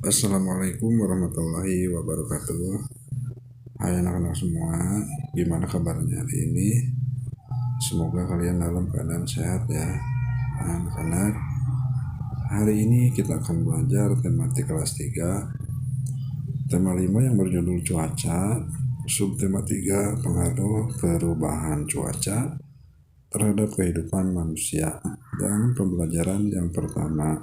Assalamualaikum warahmatullahi wabarakatuh. Hai anak-anak semua, gimana kabarnya hari ini? Semoga kalian dalam keadaan sehat ya. Anak-anak, hari ini kita akan belajar tematik kelas 3, tema 5 yang berjudul cuaca, subtema 3 pengaruh perubahan cuaca terhadap kehidupan manusia, dan pembelajaran yang pertama.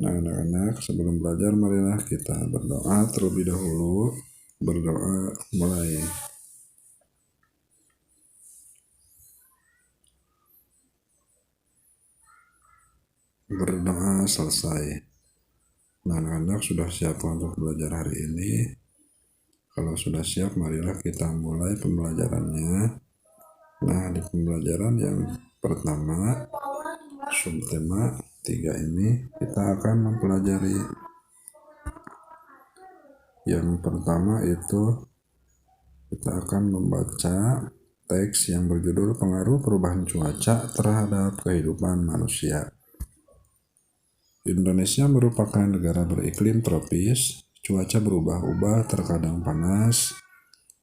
Nah anak-anak, sebelum belajar marilah kita berdoa terlebih dahulu. Berdoa mulai. Berdoa selesai. Nah anak-anak sudah siap untuk belajar hari ini? Kalau sudah siap, marilah kita mulai pembelajarannya. Nah di pembelajaran yang pertama, subtema 3 ini kita akan mempelajari yang pertama itu kita akan membaca teks yang berjudul pengaruh perubahan cuaca terhadap kehidupan manusia. Indonesia merupakan negara beriklim tropis. Cuaca berubah-ubah, terkadang panas,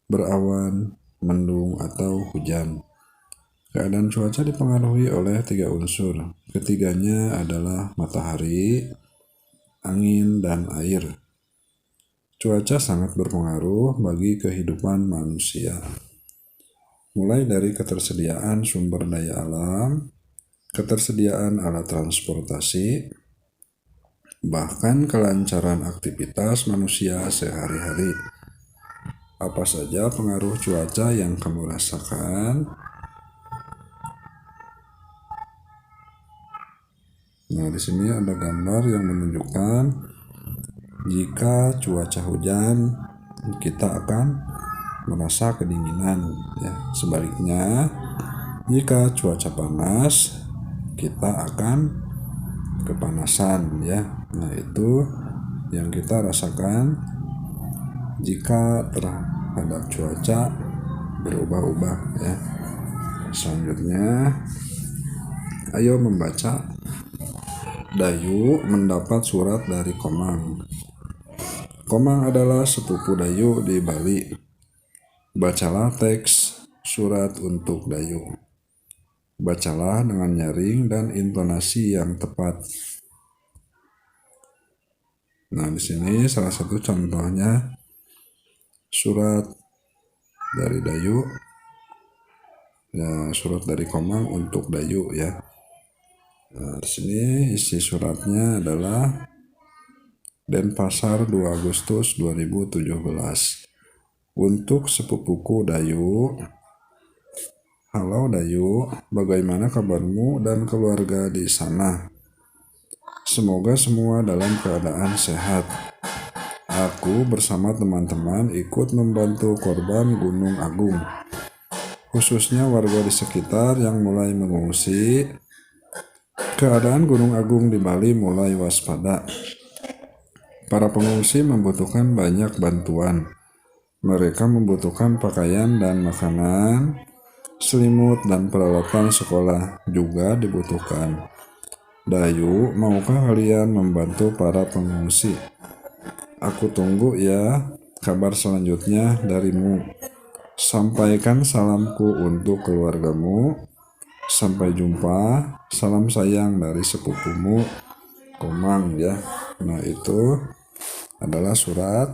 berawan, mendung, atau hujan. Keadaan cuaca dipengaruhi oleh 3 unsur. Ketiganya adalah matahari, angin, dan air. Cuaca sangat berpengaruh bagi kehidupan manusia. Mulai dari ketersediaan sumber daya alam, ketersediaan alat transportasi, bahkan kelancaran aktivitas manusia sehari-hari. Apa saja pengaruh cuaca yang kamu rasakan? Nah, di sini ada gambar yang menunjukkan jika cuaca hujan, kita akan merasa kedinginan. Ya, sebaliknya, jika cuaca panas, kita akan kepanasan. Ya, nah itu yang kita rasakan jika terhadap cuaca berubah-ubah. Ya, selanjutnya, ayo membaca. Dayu mendapat surat dari Komang. Komang adalah sepupu Dayu di Bali. Bacalah teks surat untuk Dayu. Bacalah dengan nyaring dan intonasi yang tepat. Nah, di sini salah satu contohnya surat dari Dayu. Ya, surat dari Komang untuk Dayu ya. Nah, di sini isi suratnya adalah Denpasar 2 Agustus 2017. Untuk sepupuku Dayu. Halo Dayu, bagaimana kabarmu dan keluarga di sana? Semoga semua dalam keadaan sehat. Aku bersama teman-teman ikut membantu korban Gunung Agung, khususnya warga di sekitar yang mulai mengungsi. Keadaan Gunung Agung di Bali mulai waspada. Para pengungsi membutuhkan banyak bantuan. Mereka membutuhkan pakaian dan makanan, selimut dan peralatan sekolah juga dibutuhkan. Dayu, maukah kalian membantu para pengungsi? Aku tunggu ya kabar selanjutnya darimu. Sampaikan salamku untuk keluargamu. Sampai jumpa. Salam sayang dari sepupumu Komang ya. Nah, itu adalah surat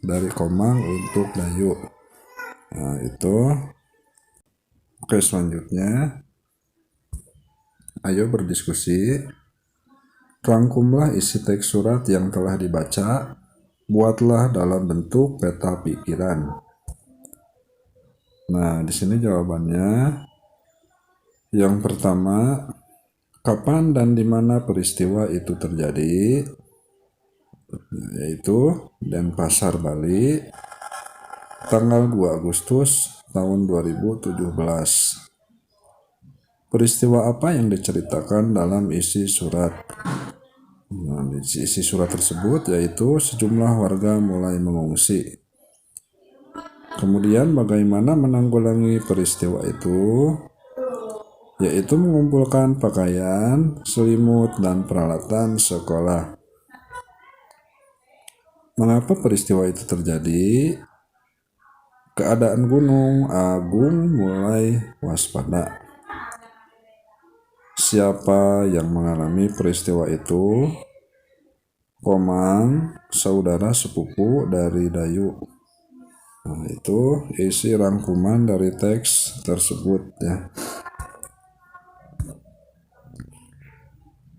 dari Komang untuk Dayu. Nah, itu. Oke, selanjutnya ayo berdiskusi. Rangkumlah isi teks surat yang telah dibaca. Buatlah dalam bentuk peta pikiran. Nah, di sini jawabannya. Yang pertama, kapan dan di mana peristiwa itu terjadi? Yaitu Denpasar, Bali, tanggal 2 Agustus tahun 2017. Peristiwa apa yang diceritakan dalam isi surat? Nah, isi surat tersebut yaitu sejumlah warga mulai mengungsi. Kemudian bagaimana menanggulangi peristiwa itu? Yaitu mengumpulkan pakaian, selimut, dan peralatan sekolah. Mengapa peristiwa itu terjadi? Keadaan Gunung Agung mulai waspada. Siapa yang mengalami peristiwa itu? Komang, saudara sepupu dari Dayu. Nah, itu isi rangkuman dari teks tersebut ya.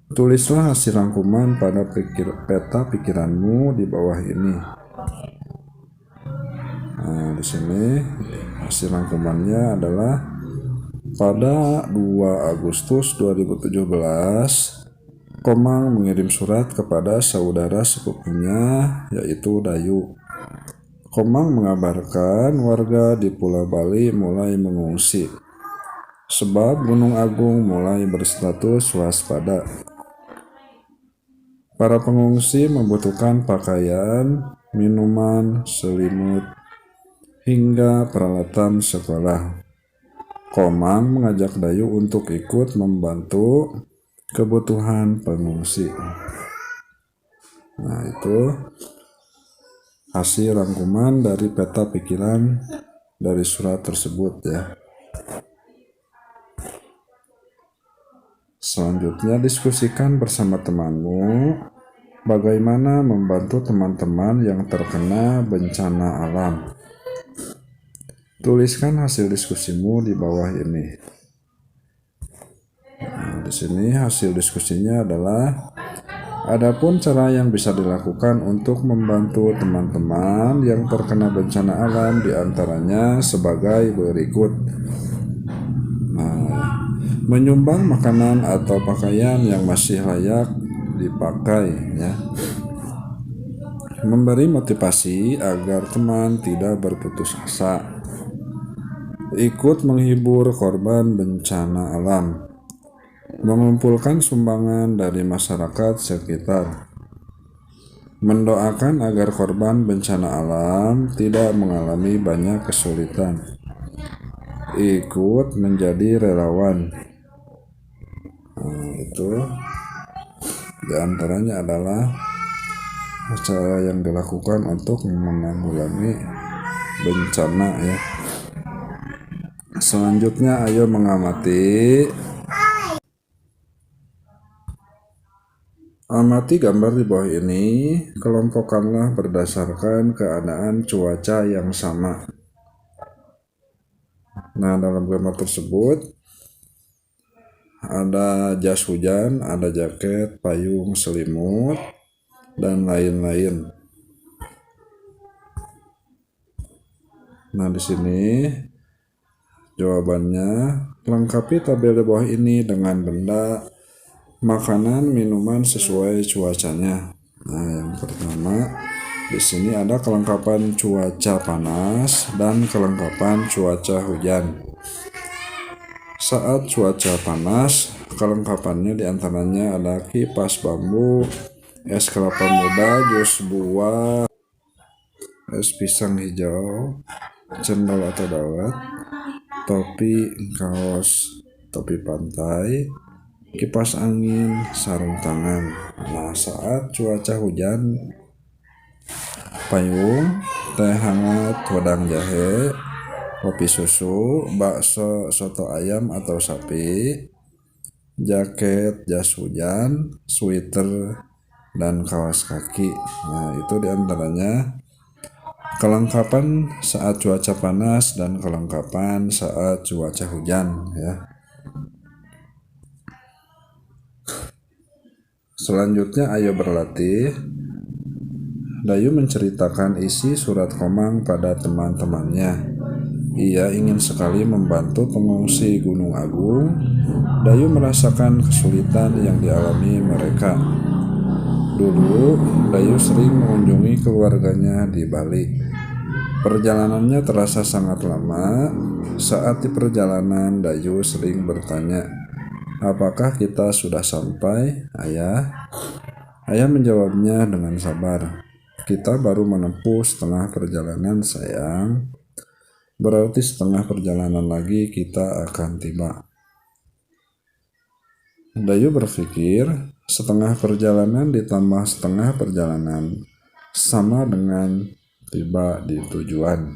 Tulislah hasil rangkuman pada peta pikiranmu di bawah ini. Nah, di sini hasil rangkumannya adalah pada 2 Agustus 2017, Komang mengirim surat kepada saudara sepupunya yaitu Dayu. Komang mengabarkan warga di Pulau Bali mulai mengungsi sebab Gunung Agung mulai berstatus waspada. Para pengungsi membutuhkan pakaian, minuman, selimut, hingga peralatan sekolah. Komang mengajak Dayu untuk ikut membantu kebutuhan pengungsi. Nah, itu hasil rangkuman dari peta pikiran dari surat tersebut ya. Selanjutnya, diskusikan bersama temanmu bagaimana membantu teman-teman yang terkena bencana alam. Tuliskan hasil diskusimu di bawah ini. Nah, di sini hasil diskusinya adalah adapun cara yang bisa dilakukan untuk membantu teman-teman yang terkena bencana alam diantaranya sebagai berikut. Menyumbang makanan atau pakaian yang masih layak dipakai ya. Memberi motivasi agar teman tidak berputus asa. Ikut menghibur korban bencana alam. Mengumpulkan sumbangan dari masyarakat sekitar. Mendoakan agar korban bencana alam tidak mengalami banyak kesulitan. Ikut menjadi relawan. Nah, itu diantaranya adalah cara yang dilakukan untuk menanggulangi bencana ya. Selanjutnya, ayo mengamati. Amati gambar di bawah ini, kelompokkanlah berdasarkan keadaan cuaca yang sama. Nah, dalam gambar tersebut ada jas hujan, ada jaket, payung, selimut, dan lain-lain. Nah, di sini jawabannya, lengkapi tabel di bawah ini dengan benda, makanan, minuman sesuai cuacanya. Nah, yang pertama di sini ada kelengkapan cuaca panas dan kelengkapan cuaca hujan. Saat cuaca panas, kelengkapannya diantaranya ada kipas bambu, es kelapa muda, jus buah, es pisang hijau, cendol atau dawet, topi, kaos, topi pantai, kipas angin, sarung tangan. Nah, saat cuaca hujan, payung, teh hangat, wedang jahe, kopi susu, bakso, soto ayam atau sapi, jaket, jas hujan, sweater, dan kaos kaki. Nah, itu diantaranya kelengkapan saat cuaca panas dan kelengkapan saat cuaca hujan ya. Selanjutnya, ayo berlatih. Dayu menceritakan isi surat Komang pada teman-temannya. Ia ingin sekali membantu pengungsi Gunung Agung. Dayu merasakan kesulitan yang dialami mereka. Dulu, Dayu sering mengunjungi keluarganya di Bali. Perjalanannya terasa sangat lama. Saat di perjalanan, Dayu sering bertanya, "Apakah kita sudah sampai, Ayah?" Ayah menjawabnya dengan sabar, "Kita baru menempuh setengah perjalanan, sayang. Berarti setengah perjalanan lagi kita akan tiba." Dayu berpikir, setengah perjalanan ditambah setengah perjalanan sama dengan tiba di tujuan.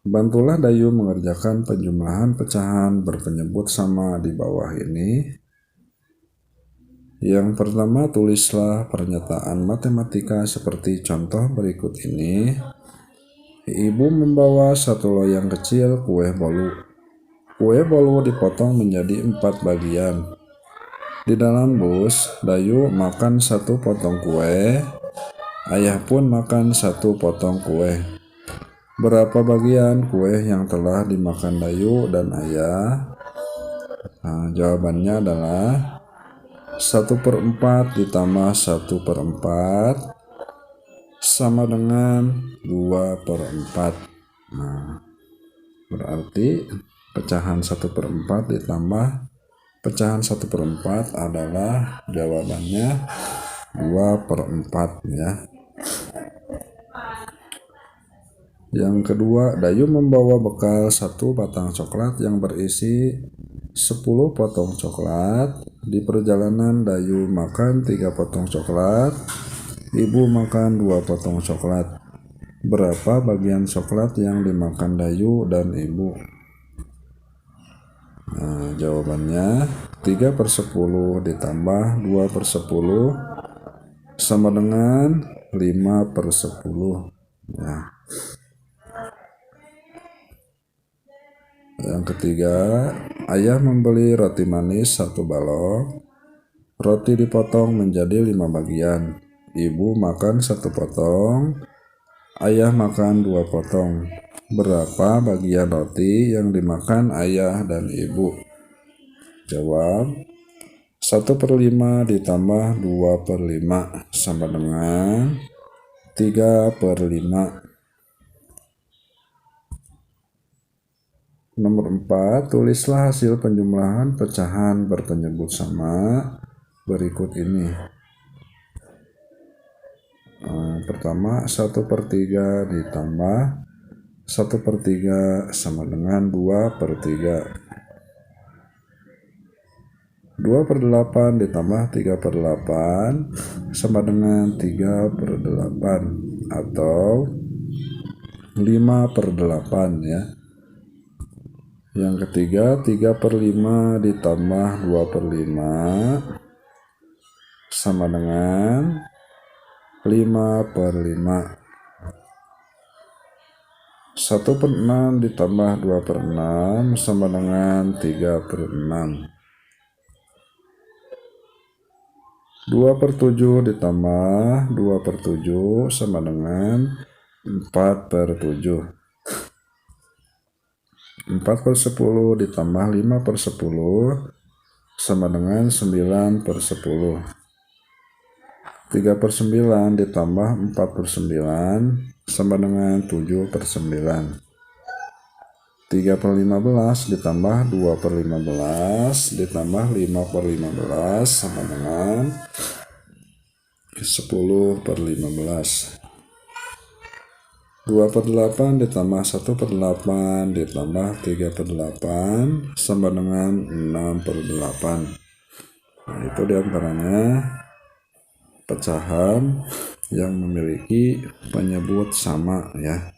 Bantulah Dayu mengerjakan penjumlahan pecahan berpenyebut sama di bawah ini. Yang pertama, tulislah pernyataan matematika seperti contoh berikut ini. Ibu membawa satu loyang kecil kue bolu. Kue bolu dipotong menjadi 4 bagian. Di dalam bus, Dayu makan 1 potong kue. Ayah pun makan 1 potong kue. Berapa bagian kue yang telah dimakan Dayu dan ayah? Jawabannya adalah 1/4 ditambah 1/4 sama dengan 2/4. Berarti pecahan 1/4 ditambah pecahan 1/4 adalah jawabannya 2/4 ya. Yang kedua, Dayu membawa bekal 1 batang coklat yang berisi 10 potong coklat. Di perjalanan Dayu makan 3 potong coklat, ibu makan 2 potong coklat. Berapa bagian coklat yang dimakan Dayu dan ibu? Jawabannya 3/10 ditambah 2/10 sama dengan 5/10 ya. Yang ketiga, ayah membeli roti manis 1 balok. Roti dipotong menjadi 5 bagian. Ibu makan 1 potong, ayah makan 2 potong. Berapa bagian roti yang dimakan ayah dan ibu? Jawab 1/5 ditambah 2/5 sama dengan 3/5. Nomor 4, tulislah hasil penjumlahan pecahan berpenyebut sama berikut ini. Pertama, 1/3 ditambah 1/3 sama dengan 2/3. 2/8 ditambah 3/8 sama dengan 3/8 atau 5/8 ya. Yang ketiga, 3/5 ditambah 2/5 sama dengan 5/5. 1/6 ditambah 2/6 sama dengan 3/6. 2/7 ditambah 2/7 sama dengan 4/7. 4/10 ditambah 5/10 sama dengan 9/10. 3/9 ditambah 4/9 sama dengan 7/9. 3/15 ditambah 2/15 ditambah 5/15 sama dengan 10/15. 2/8 ditambah 1/8 ditambah 3/8 sama dengan 6/8. Itu diantaranya pecahan yang memiliki penyebut sama ya.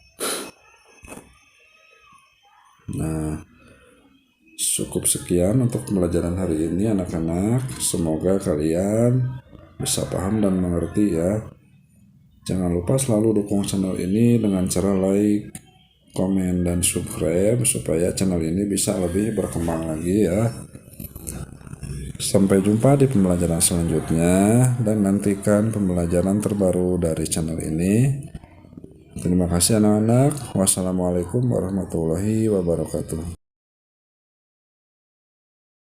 Cukup sekian untuk pembelajaran hari ini anak-anak. Semoga kalian bisa paham dan mengerti ya. Jangan lupa selalu dukung channel ini dengan cara like, komen, dan subscribe supaya channel ini bisa lebih berkembang lagi ya. Sampai jumpa di pembelajaran selanjutnya dan nantikan pembelajaran terbaru dari channel ini. Terima kasih anak-anak. Wassalamualaikum warahmatullahi wabarakatuh.